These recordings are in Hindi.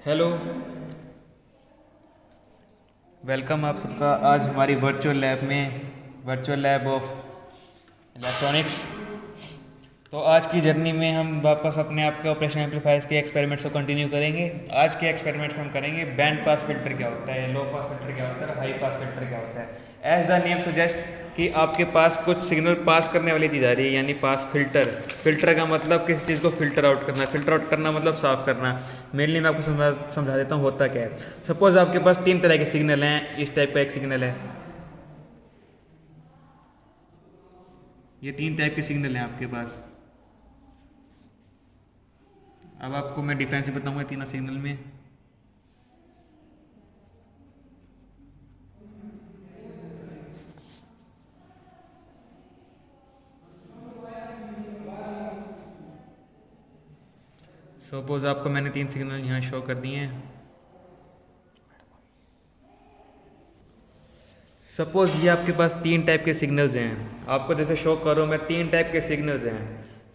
हेलो, वेलकम आप सबका आज हमारी वर्चुअल लैब ऑफ इलेक्ट्रॉनिक्स। तो आज की जर्नी में हम वापस अपने आप के ऑपरेशन एम्पलीफायर्स के एक्सपेरिमेंट्स को कंटिन्यू करेंगे। आज के एक्सपेरिमेंट्स में हम करेंगे बैंड पास फिल्टर क्या होता है, लो पास फिल्टर क्या होता है, हाई पास फिल्टर क्या होता है। एज द नेम सुजेस्ट कि आपके पास कुछ सिग्नल पास करने वाली चीज़ आ रही है, यानी पास फिल्टर। फिल्टर का मतलब किसी चीज़ को फिल्टर आउट करना, फिल्टर आउट करना मतलब साफ करना। मेनली मैं आपको समझा देता हूँ होता क्या है। सपोज आपके पास तीन तरह के सिग्नल हैं, इस टाइप का एक सिग्नल है, ये तीन टाइप के सिग्नल हैं आपके पास। अब आपको मैं डिफरेंस बताऊंगा तीनों सिग्नल में। सपोज आपको मैंने तीन सिग्नल यहाँ शो कर दिए हैं। सपोज ये आपके पास तीन टाइप के सिग्नल्स हैं, आपको जैसे शो करो मैं तीन टाइप के सिग्नल्स हैं।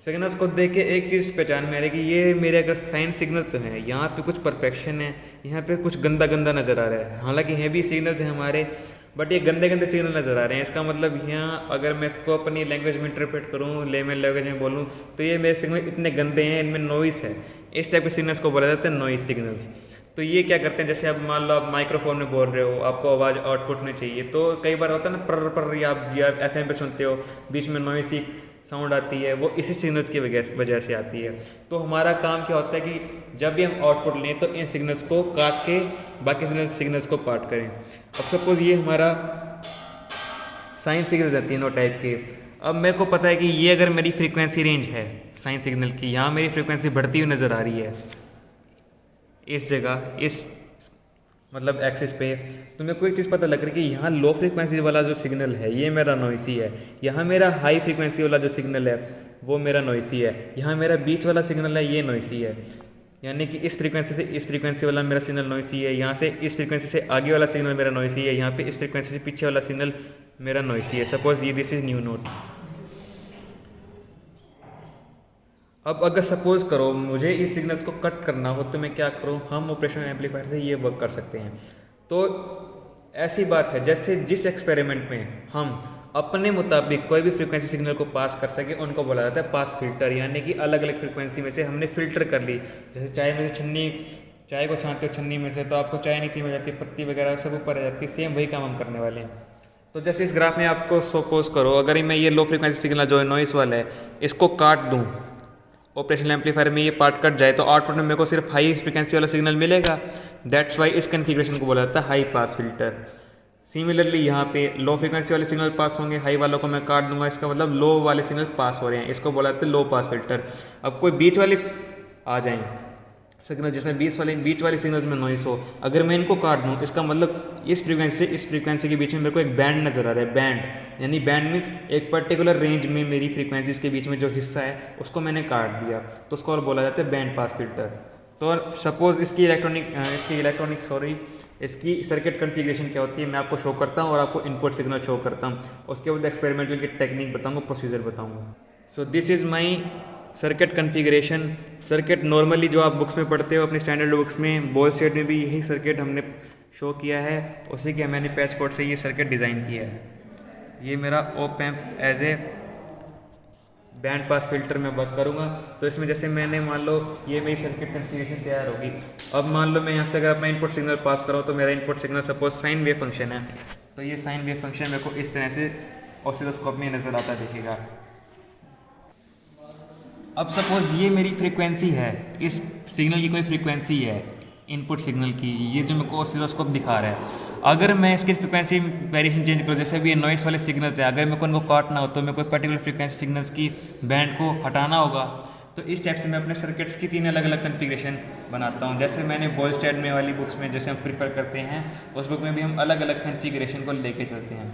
सिग्नल्स को देख के एक चीज़ पहचान में आ रही है कि ये मेरे अगर साइन सिग्नल तो हैं, यहाँ पे कुछ परफेक्शन है, यहाँ पे कुछ गंदा गंदा नज़र आ रहा है। हालांकि ये भी सिग्नल्स हैं हमारे, बट ये गंदे गंदे सिग्नल नज़र आ रहे हैं। इसका मतलब यहाँ अगर मैं इसको अपनी लैंग्वेज में इंटरप्रेट करूँ, लेमन लैंग्वेज में बोलूँ, तो ये मेरे सिग्नल इतने गंदे हैं, इनमें नॉइस है। इस टाइप के सिग्नल्स को बोला जाता है नॉइस सिग्नल्स। तो ये क्या करते हैं, जैसे अब मान लो आप माइक्रोफोन में बोल रहे हो, आपको आवाज़ आउटपुट में चाहिए, तो कई बार होता है ना पर या एफएम पे सुनते हो, बीच में नॉइसी साउंड आती है, वो इसी सिग्नल्स की वजह से आती है। तो हमारा काम क्या होता है कि जब भी हम आउटपुट लें तो इन सिग्नल्स को काट के बाकी सिग्नल्स को पार्ट करें। अब सपोज ये हमारा साइन सिग्नल्स हैं तीनों टाइप के। अब मेरे को पता है कि ये अगर मेरी फ्रीक्वेंसी रेंज है साइन सिग्नल की, यहाँ मेरी फ्रीक्वेंसी बढ़ती हुई नज़र आ रही है इस जगह, इस मतलब एक्सिस पे, तो मेरे को एक चीज़ पता लग रही है कि यहाँ लो फ्रीक्वेंसी वाला जो सिग्नल है ये मेरा नॉइसी है, यहाँ मेरा हाई फ्रीक्वेंसी वाला जो सिग्नल है वो मेरा नॉइसी है, यहाँ मेरा बीच वाला सिग्नल है ये नॉइसी है। यानी कि इस फ्रीक्वेंसी से इस फ्रीक्वेंसी वाला मेरा सिग्नल नॉइसी है, यहाँ से इस फ्रीक्वेंसी से आगे वाला सिग्नल मेरा नॉइसी है, यहाँ पे इस फ्रीक्वेंसी से पीछे वाला सिग्नल मेरा नॉइसी है। सपोज ये दिस इज न्यू नोट। अब अगर सपोज करो मुझे इस सिग्नल्स को कट करना हो तो मैं क्या करूँ, हम ऑपरेशनल एम्पलीफायर से ये वर्क कर सकते हैं। तो ऐसी बात है जैसे जिस एक्सपेरिमेंट में हम अपने मुताबिक कोई भी फ्रीक्वेंसी सिग्नल को पास कर सके उनको बोला जाता है पास फिल्टर, यानी कि अलग अलग फ्रीक्वेंसी में से हमने फिल्टर कर ली। जैसे चाय में से छन्नी, चाय को छानते हो छन्नी में से तो आपको चाय नीचे में जाती है, पत्ती वगैरह सब ऊपर आ जाती है, सेम वही काम हम करने वाले हैं। तो जैसे इस ग्राफ में आपको सपोज करो अगर मैं ये लो फ्रीक्वेंसी सिग्नल जो है नॉइस वाला है इसको काट दूँ, ऑपरेशनल एम्पलीफायर में ये पार्ट कट जाए तो आउटपुट में मेरे को सिर्फ हाई फ्रीक्वेंसी वाला सिग्नल मिलेगा। दैट्स वाई इस कन्फिग्रेशन को बोला जाता है हाई पास फिल्टर। सिमिलरली यहाँ पे लो फ्रीक्वेंसी वाले सिग्नल पास होंगे, हाई वालों को मैं काट दूंगा, इसका मतलब लो वाले सिग्नल पास हो रहे हैं, इसको बोला जाता है लो पास फिल्टर। अब कोई बीच वाले आ जाए सिग्नल जिसमें बीच वाले सिग्नल्स में नॉइस हो, अगर मैं इनको काट दूँ इसका मतलब इस फ्रीक्वेंसी से इस फ्रीक्वेंसी के बीच में मेरे को एक बैंड नज़र आ रहा है। बैंड यानी बैंड मीन्स एक पर्टिकुलर रेंज में मेरी फ्रीक्वेंसीज के बीच में जो हिस्सा है उसको मैंने काट दिया, तो उसको और बोला जाता है बैंड पास फिल्टर। तो सपोज इसकी सर्किट कॉन्फ़िगरेशन क्या होती है मैं आपको शो करता हूँ और आपको इनपुट सिग्नल शो करता हूँ, उसके बाद एक्सपेरिमेंटल की टेक्निक बताऊँगा, प्रोसीजर बताऊँगा। So this is my circuit configuration. Circuit normally जो आप बुक्स में पढ़ते हो अपनी स्टैंडर्ड बुक्स में, बॉल सेट में भी यही सर्किट हमने शो किया है, उसी के मैंने पैच कोड से ये सर्किट डिज़ाइन किया है। ये मेरा op amp as a band pass filter में वर्क करूँगा। तो इसमें जैसे मैंने मान लो ये मेरी सर्किट कॉन्फ़िगरेशन तैयार होगी। अब मान लो मैं यहाँ से अगर अपना इनपुट सिग्नल पास करूँ तो मेरा input signal suppose sine wave function है, तो ये साइन वेव फंक्शन मेरे को इस तरह से ऑसिलोस्कोप में नज़र आता दिखेगा। अब सपोज ये मेरी फ्रीक्वेंसी है, इस सिग्नल की कोई फ्रीक्वेंसी है इनपुट सिग्नल की, ये जो मेरे को ऑसिलोस्कोप दिखा रहा है। अगर मैं इसकी फ्रीक्वेंसी वेरिएशन चेंज करूँ, जैसे भी ये नॉइस वाले सिग्नल्स है, अगर मेरे को इनको काटना हो तो मेरे को पर्टिकुलर फ्रीक्वेंसी सिग्नल्स की बैंड को हटाना होगा। तो इस टाइप से मैं अपने सर्किट्स की तीन अलग अलग कॉन्फ़िगरेशन बनाता हूँ। जैसे मैंने बॉलस्टैड में वाली बुक्स में जैसे हम प्रीफर करते हैं, उस बुक में भी हम अलग अलग कॉन्फ़िगरेशन को लेके चलते हैं।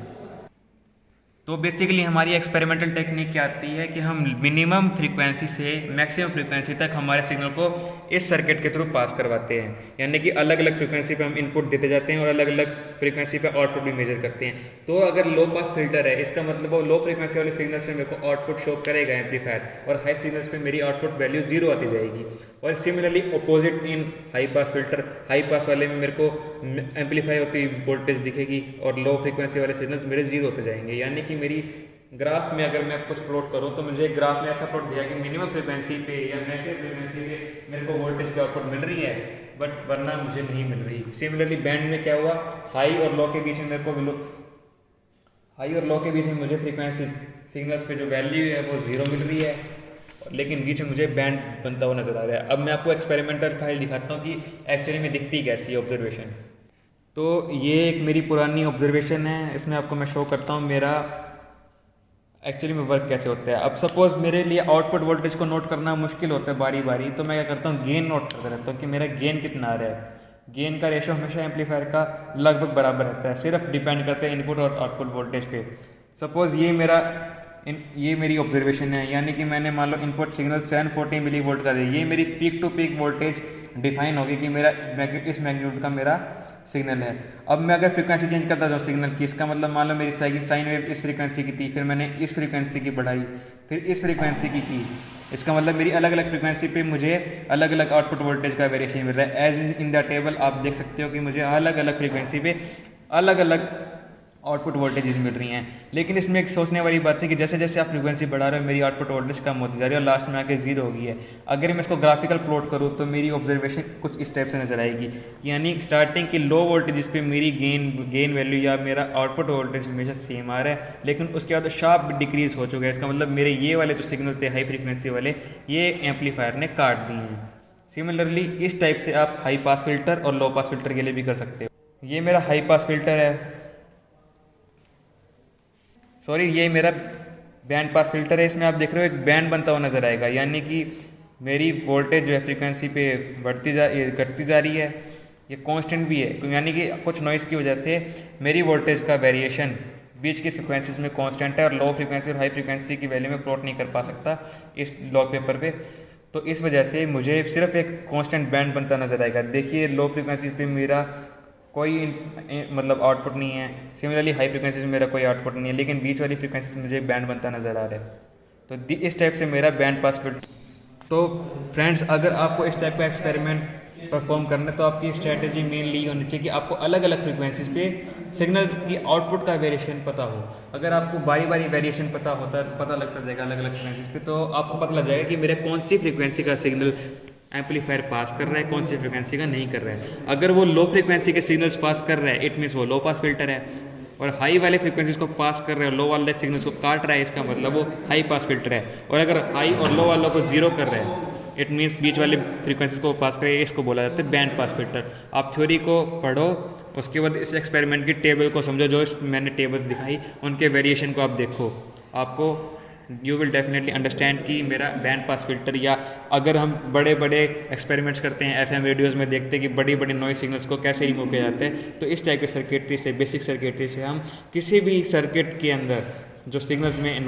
तो बेसिकली हमारी एक्सपेरिमेंटल टेक्निक क्या आती है कि हम मिनिमम फ्रीक्वेंसी से मैक्सिमम फ्रीक्वेंसी तक हमारे सिग्नल को इस सर्किट के थ्रू पास करवाते हैं, यानी कि अलग अलग फ्रीक्वेंसी पे हम इनपुट देते जाते हैं और अलग अलग फ्रीक्वेंसी पे आउटपुट भी मेजर करते हैं। तो अगर लो पास फिल्टर है, इसका मतलब वो लो फ्रीक्वेंसी वाले सिग्नल से मेरे को आउटपुट शो करेगा एम्पलीफायर, और हाई सिग्नल्स पे मेरी आउटपुट वैल्यू जीरो आती जाएगी। और similarly opposite in high pass filter, high pass वाले में मेरे को एम्पलीफाई होती वोल्टेज दिखेगी और लो फ्रीक्वेंसी वाले सिग्नल्स मेरे जीरो होते जाएंगे। यानी कि मेरी ग्राफ में अगर मैं कुछ प्लॉट करूं तो मुझे ग्राफ में ऐसा प्लॉट दिया कि मिनिमम फ्रीक्वेंसी पे या मैक्सिमम फ्रीक्वेंसी पे मेरे को वोल्टेज की आउटपुट मिल रही है, बट वरना मुझे नहीं मिल रही। सिमिलरली बैंड में क्या हुआ, हाई और लो के बीच में मेरे को हाई और लो के बीच में मुझे फ्रीक्वेंसी सिग्नल्स पे जो वैल्यू है वो जीरो मिल रही है, लेकिन बीच में मुझे बैंड बनता हुआ नजर आ रहा है। अब मैं आपको एक्सपेरिमेंटल फाइल दिखाता हूँ कि एक्चुअली में दिखती कैसी है ऑब्जर्वेशन। तो ये एक मेरी पुरानी ऑब्जर्वेशन है, इसमें आपको मैं शो करता हूँ मेरा एक्चुअली में वर्क कैसे होता है। अब सपोज मेरे लिए आउटपुट वोल्टेज को नोट करना मुश्किल होता है बारी बारी, तो मैं क्या करता हूँ, गेन नोट करता रहता हूँ कि मेरा गेन कितना आ रहा है। गेन का रेशो हमेशा एम्पलीफायर का लगभग बराबर रहता है, सिर्फ डिपेंड करता है इनपुट और आउटपुट वोल्टेज पे। सपोज ये मेरी ऑब्जर्वेशन है, यानी कि मैंने मान लो इनपुट सिग्नल 740 मिली वोल्ट का दिया, ये मेरी peak to peak voltage define होगी कि मेरा इस मैग्नीट्यूड का मेरा सिग्नल है। अब मैं अगर फ्रीक्वेंसी चेंज करता जाऊँ सिग्नल की, इसका मतलब मान लो मेरी साइन वेव इस फ्रीक्वेंसी की थी, फिर मैंने इस फ्रीक्वेंसी की बढ़ाई, फिर इस फ्रीक्वेंसी की, इसका मतलब मेरी अलग अलग फ्रीक्वेंसी पे मुझे अलग अलग आउटपुट वोल्टेज का वेरिएशन मिल रहा है। As is in the table आप देख सकते हो कि मुझे अलग अलग फ्रीक्वेंसी पे अलग अलग आउटपुट वोल्टेजेस मिल रही हैं। लेकिन इसमें एक सोचने वाली बात है कि जैसे जैसे आप फ्रीक्वेंसी बढ़ा रहे हो मेरी आउटपुट वोल्टेज कम होती जा रही है और लास्ट में आके जीरो हो गई है। अगर मैं इसको ग्राफिकल प्लॉट करूँ तो मेरी ऑब्जर्वेशन कुछ इस टाइप से नजर आएगी, यानी स्टार्टिंग की लो वोल्टेज पे मेरी गेन वैल्यू या मेरा आउटपुट वोल्टेज हमेशा सेम आ रहा है, लेकिन उसके बाद शार्प डिक्रीज हो चुका है। इसका मतलब मेरे ये वाले जो सिग्नल थे हाई फ्रीक्वेंसी वाले, ये एम्पलीफायर ने काट दिए हैं। सिमिलरली इस टाइप से आप हाई पास फिल्टर और लो पास फिल्टर के लिए भी कर सकते हो। ये मेरा हाई पास फिल्टर है, सॉरी ये मेरा बैंड पास फिल्टर है। इसमें आप देख रहे हो एक बैंड बनता हुआ नजर आएगा, यानी कि मेरी वोल्टेज जो है फ्रीक्वेंसी पे घटती जा रही है। ये कांस्टेंट भी है, यानी कि कुछ नॉइस की वजह से मेरी वोल्टेज का वेरिएशन बीच की फ्रीक्वेंसीज में कांस्टेंट है और लो फ्रीक्वेंसी और हाई फ्रीक्वेंसी की वैल्यू में प्लॉट नहीं कर पा सकता इस लॉग पेपर पे। तो इस वजह से मुझे सिर्फ एक कांस्टेंट बैंड बनता नजर आएगा। देखिए लो फ्रीक्वेंसीज पे मेरा कोई मतलब आउटपुट नहीं है, सिमिलरली हाई फ्रीक्वेंसीज में मेरा कोई आउटपुट नहीं है, लेकिन बीच वाली फ्रीक्वेंसीज में मुझे बैंड बनता नज़र आ रहा है। तो इस टाइप से मेरा बैंड पास फिल्टर। तो फ्रेंड्स, अगर आपको इस टाइप का एक्सपेरिमेंट परफॉर्म करना है तो आपकी स्ट्रैटेजी मेनली होनी चाहिए कि आपको अलग अलग फ्रीक्वेंसीज पे सिग्नल्स की आउटपुट का वेरिएशन पता हो। अगर आपको बारी बारी वेरिएशन पता लगता जाएगा अलग अलग फ्रीक्वेंसीज पे, तो आपको पता लग जाएगा कि मेरे कौन सी फ्रीक्वेंसी का सिग्नल एम्पलीफायर पास कर रहा है, कौन सी फ्रीक्वेंसी का नहीं कर रहा है। अगर वो लो फ्रीक्वेंसी के सिग्नल्स पास कर रहा है, इट मीन्स वो लो पास फिल्टर है, और हाई वाले फ्रीक्वेंसीज को पास कर रहा है, लो वाले सिग्नल्स को काट रहा है, इसका मतलब वो हाई पास फिल्टर है। और अगर हाई और लो वालों को जीरो कर रहा है, इट मीन्स बीच वाले फ्रीक्वेंसीज को पास करे, इसको बोला जाता है बैंड पास फिल्टर। आप थ्योरी को पढ़ो, उसके बाद इस एक्सपेरिमेंट की टेबल को समझो, जो मैंने टेबल्स दिखाई उनके वेरिएशन को आप देखो, आपको यू विल डेफिनेटली अंडरस्टैंड कि मेरा बैंड पास फिल्टर। या अगर हम बड़े बड़े एक्सपेरिमेंट्स करते हैं, FM रेडियोज़ में देखते हैं कि बड़ी बड़ी नॉइज सिग्नल्स को कैसे रिमूव किया जाता है, तो इस टाइप के सर्किटरी से, बेसिक सर्किटरी से हम किसी भी सर्किट के अंदर जो सिग्नल्स में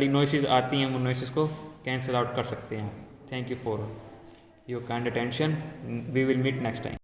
नॉइसेज आती हैं, उन नॉइसेज को कैंसिल आउट कर सकते हैं। Thank you for your kind attention, we will meet next time.